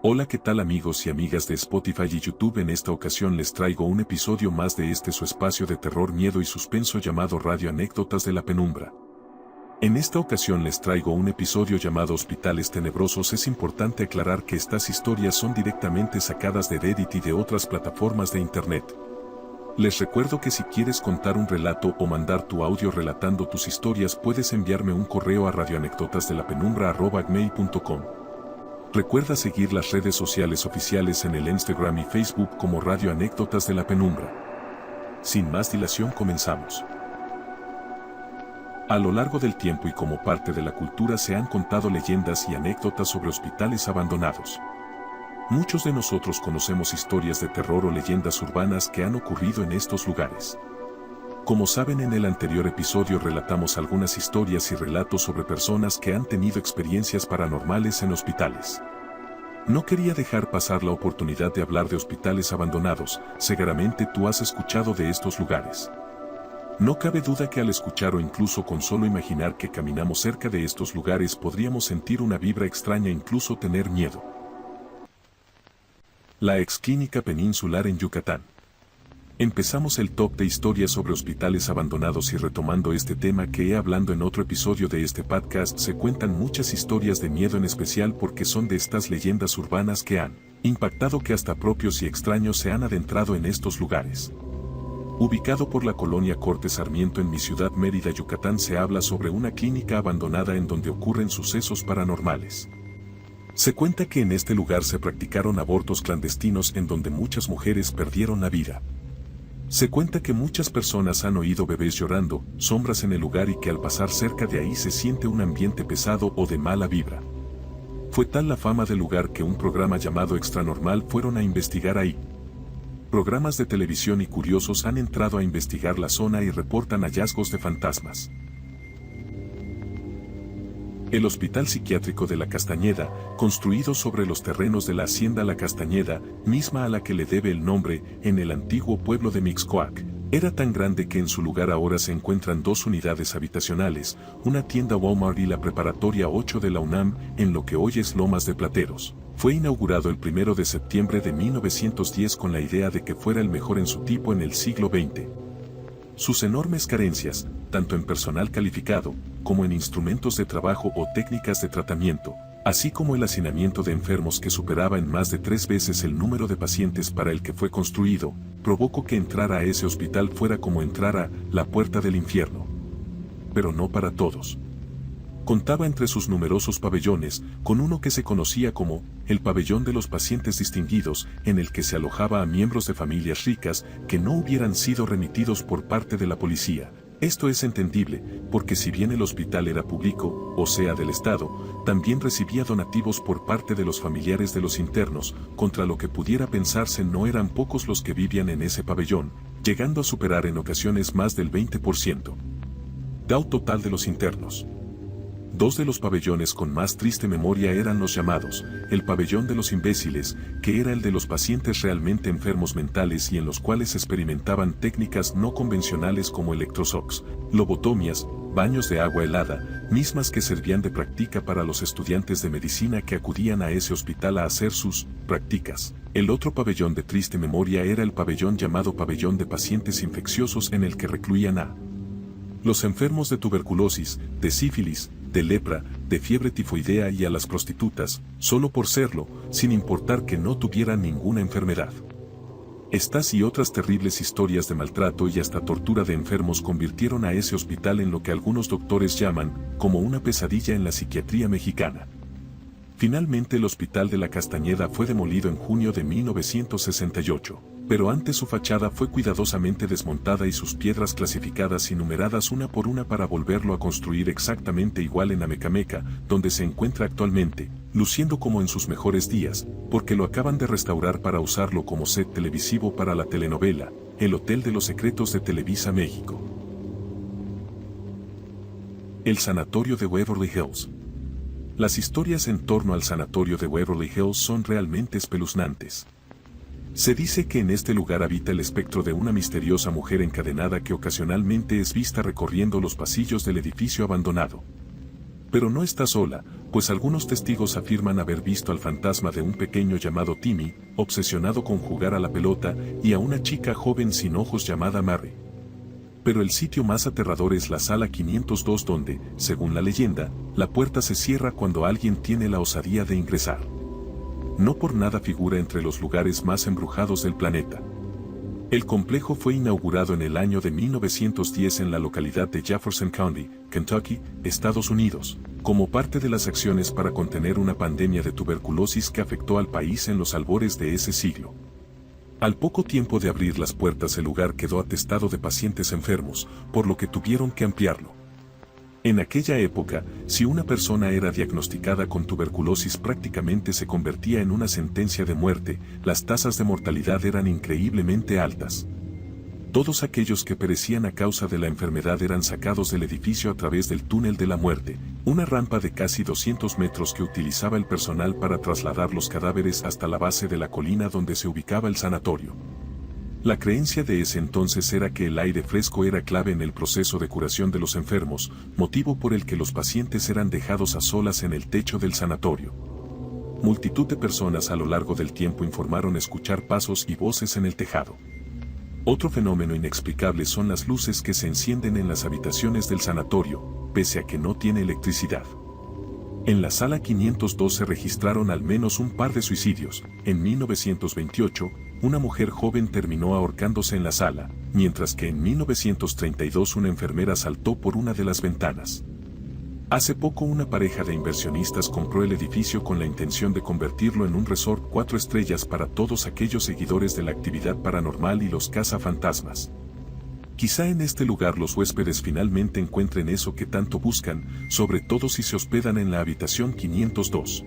Hola, ¿qué tal amigos y amigas de Spotify y YouTube? En esta ocasión les traigo un episodio más de su espacio de terror, miedo y suspenso llamado Radio Anécdotas de la Penumbra. En esta ocasión les traigo un episodio llamado Hospitales Tenebrosos. Es importante aclarar que estas historias son directamente sacadas de Reddit y de otras plataformas de internet. Les recuerdo que si quieres contar un relato o mandar tu audio relatando tus historias, puedes enviarme un correo a radioanecdotasdelapenumbra@gmail.com. Recuerda seguir las redes sociales oficiales en el Instagram y Facebook como Radio Anécdotas de la Penumbra. Sin más dilación, comenzamos. A lo largo del tiempo y como parte de la cultura se han contado leyendas y anécdotas sobre hospitales abandonados. Muchos de nosotros conocemos historias de terror o leyendas urbanas que han ocurrido en estos lugares. Como saben, en el anterior episodio relatamos algunas historias y relatos sobre personas que han tenido experiencias paranormales en hospitales. No quería dejar pasar la oportunidad de hablar de hospitales abandonados. Seguramente tú has escuchado de estos lugares. No cabe duda que al escuchar o incluso con solo imaginar que caminamos cerca de estos lugares podríamos sentir una vibra extraña e incluso tener miedo. La ex clínica peninsular en Yucatán. Empezamos el top de historias sobre hospitales abandonados y retomando este tema que he hablado en otro episodio de este podcast, se cuentan muchas historias de miedo, en especial porque son de estas leyendas urbanas que han impactado que hasta propios y extraños se han adentrado en estos lugares. Ubicado por la colonia Corte Sarmiento en mi ciudad Mérida, Yucatán, se habla sobre una clínica abandonada en donde ocurren sucesos paranormales. Se cuenta que en este lugar se practicaron abortos clandestinos en donde muchas mujeres perdieron la vida. Se cuenta que muchas personas han oído bebés llorando, sombras en el lugar y que al pasar cerca de ahí se siente un ambiente pesado o de mala vibra. Fue tal la fama del lugar que un programa llamado Extranormal fueron a investigar ahí. Programas de televisión y curiosos han entrado a investigar la zona y reportan hallazgos de fantasmas. El Hospital Psiquiátrico de La Castañeda, construido sobre los terrenos de la Hacienda La Castañeda, misma a la que le debe el nombre, en el antiguo pueblo de Mixcoac, era tan grande que en su lugar ahora se encuentran 2 unidades habitacionales, una tienda Walmart y la preparatoria 8 de la UNAM, en lo que hoy es Lomas de Plateros. Fue inaugurado el 1 de septiembre de 1910 con la idea de que fuera el mejor en su tipo en el siglo XX. Sus enormes carencias, tanto en personal calificado, como en instrumentos de trabajo o técnicas de tratamiento, así como el hacinamiento de enfermos que superaba en más de 3 veces el número de pacientes para el que fue construido, provocó que entrar a ese hospital fuera como entrar a la puerta del infierno. Pero no para todos. Contaba entre sus numerosos pabellones, con uno que se conocía como el pabellón de los pacientes distinguidos, en el que se alojaba a miembros de familias ricas que no hubieran sido remitidos por parte de la policía. Esto es entendible, porque si bien el hospital era público, o sea del Estado, también recibía donativos por parte de los familiares de los internos, contra lo que pudiera pensarse no eran pocos los que vivían en ese pabellón, llegando a superar en ocasiones más del 20%. Dao total de los internos. 2 de los pabellones con más triste memoria eran los llamados, el pabellón de los imbéciles, que era el de los pacientes realmente enfermos mentales y en los cuales experimentaban técnicas no convencionales como electroshocks, lobotomias, baños de agua helada, mismas que servían de práctica para los estudiantes de medicina que acudían a ese hospital a hacer sus prácticas. El otro pabellón de triste memoria era el pabellón llamado pabellón de pacientes infecciosos, en el que recluían a los enfermos de tuberculosis, de sífilis, de lepra, de fiebre tifoidea y a las prostitutas, solo por serlo, sin importar que no tuvieran ninguna enfermedad. Estas y otras terribles historias de maltrato y hasta tortura de enfermos convirtieron a ese hospital en lo que algunos doctores llaman como una pesadilla en la psiquiatría mexicana. Finalmente el Hospital de La Castañeda fue demolido en junio de 1968. Pero antes su fachada fue cuidadosamente desmontada y sus piedras clasificadas y numeradas una por una para volverlo a construir exactamente igual en Amecameca, donde se encuentra actualmente, luciendo como en sus mejores días, porque lo acaban de restaurar para usarlo como set televisivo para la telenovela, El Hotel de los Secretos de Televisa México. El Sanatorio de Waverly Hills. Las historias en torno al Sanatorio de Waverly Hills son realmente espeluznantes. Se dice que en este lugar habita el espectro de una misteriosa mujer encadenada que ocasionalmente es vista recorriendo los pasillos del edificio abandonado. Pero no está sola, pues algunos testigos afirman haber visto al fantasma de un pequeño llamado Timmy, obsesionado con jugar a la pelota, y a una chica joven sin ojos llamada Mary. Pero el sitio más aterrador es la sala 502 donde, según la leyenda, la puerta se cierra cuando alguien tiene la osadía de ingresar. No por nada figura entre los lugares más embrujados del planeta. El complejo fue inaugurado en el año de 1910 en la localidad de Jefferson County, Kentucky, Estados Unidos, como parte de las acciones para contener una pandemia de tuberculosis que afectó al país en los albores de ese siglo. Al poco tiempo de abrir las puertas el lugar quedó atestado de pacientes enfermos, por lo que tuvieron que ampliarlo. En aquella época, si una persona era diagnosticada con tuberculosis prácticamente se convertía en una sentencia de muerte, las tasas de mortalidad eran increíblemente altas. Todos aquellos que perecían a causa de la enfermedad eran sacados del edificio a través del túnel de la muerte, una rampa de casi 200 metros que utilizaba el personal para trasladar los cadáveres hasta la base de la colina donde se ubicaba el sanatorio. La creencia de ese entonces era que el aire fresco era clave en el proceso de curación de los enfermos, motivo por el que los pacientes eran dejados a solas en el techo del sanatorio. Multitud de personas a lo largo del tiempo informaron escuchar pasos y voces en el tejado. Otro fenómeno inexplicable son las luces que se encienden en las habitaciones del sanatorio, pese a que no tiene electricidad. En la sala 502 se registraron al menos un par de suicidios. En 1928, una mujer joven terminó ahorcándose en la sala, mientras que en 1932 una enfermera saltó por una de las ventanas. Hace poco una pareja de inversionistas compró el edificio con la intención de convertirlo en un resort 4 estrellas para todos aquellos seguidores de la actividad paranormal y los cazafantasmas. Quizá en este lugar los huéspedes finalmente encuentren eso que tanto buscan, sobre todo si se hospedan en la habitación 502.